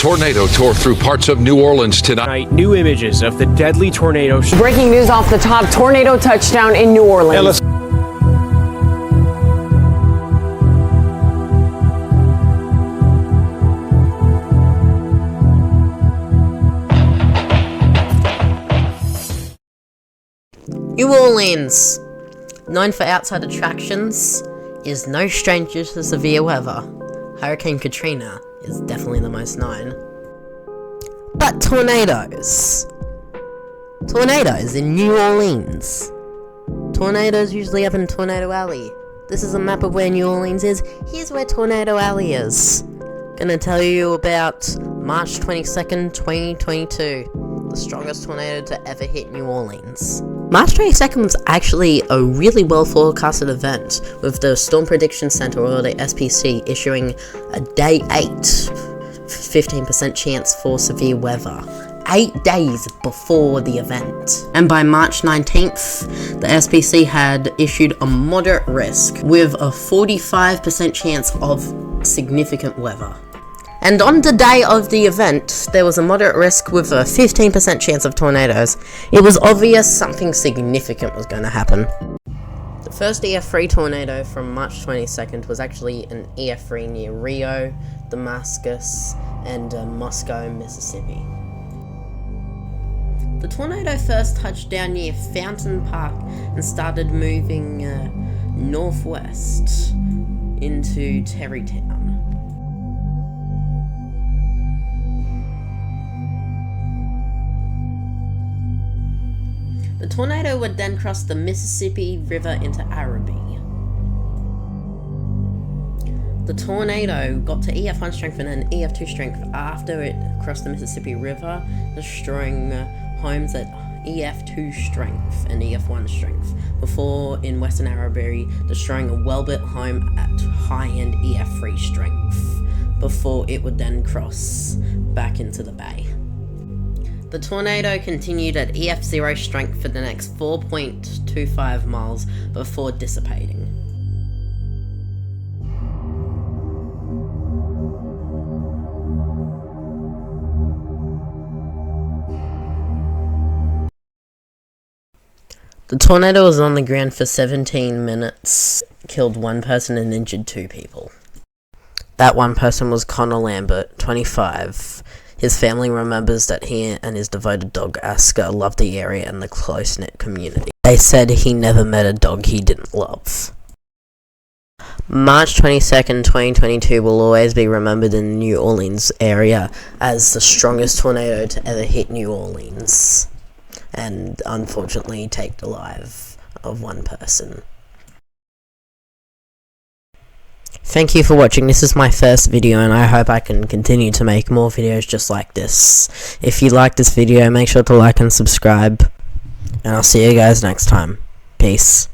Tornado tore through parts of New Orleans tonight. New images of the deadly tornado. Breaking news off the top, tornado touchdown in New Orleans. New Orleans, known for outside attractions, is no stranger to severe weather. Hurricane Katrina is definitely the most known. But tornadoes. Tornadoes in New Orleans. Tornadoes usually happen in Tornado Alley. This is a map of where New Orleans is. Here's where Tornado Alley is. Gonna tell you about March 22nd, 2022. The strongest tornado to ever hit New Orleans. March 22nd was actually a really well forecasted event, with the Storm Prediction Center, or the SPC, issuing a day 8 15% chance for severe weather. 8 days before the event. And by March 19th, the SPC had issued a moderate risk with a 45% chance of significant weather. And on the day of the event, there was a moderate risk with a 15% chance of tornadoes. It was obvious something significant was going to happen. The first EF3 tornado from March 22nd was actually an EF3 near Rio, Damascus, and Moscow, Mississippi. The tornado first touched down near Fountain Park and started moving northwest into Terrytown. The tornado would then cross the Mississippi River into Arabi. The tornado got to EF1 strength and then EF2 strength after it crossed the Mississippi River, destroying homes at EF2 strength and EF1 strength, before in Western Arabi destroying a well-built home at high-end EF3 strength, before it would then cross back into the bay. The tornado continued at EF0 strength for the next 4.25 miles before dissipating. The tornado was on the ground for 17 minutes, killed 1 person and injured 2 people. That 1 person was Connor Lambert, 25. His family remembers that he and his devoted dog Aska loved the area and the close-knit community. They said he never met a dog he didn't love. March 22nd, 2022 will always be remembered in the New Orleans area as the strongest tornado to ever hit New Orleans, and unfortunately take the life of 1 person. Thank you for watching. This is my first video and I hope I can continue to make more videos just like this. If you like this video, make sure to like and subscribe, and I'll see you guys next time. Peace.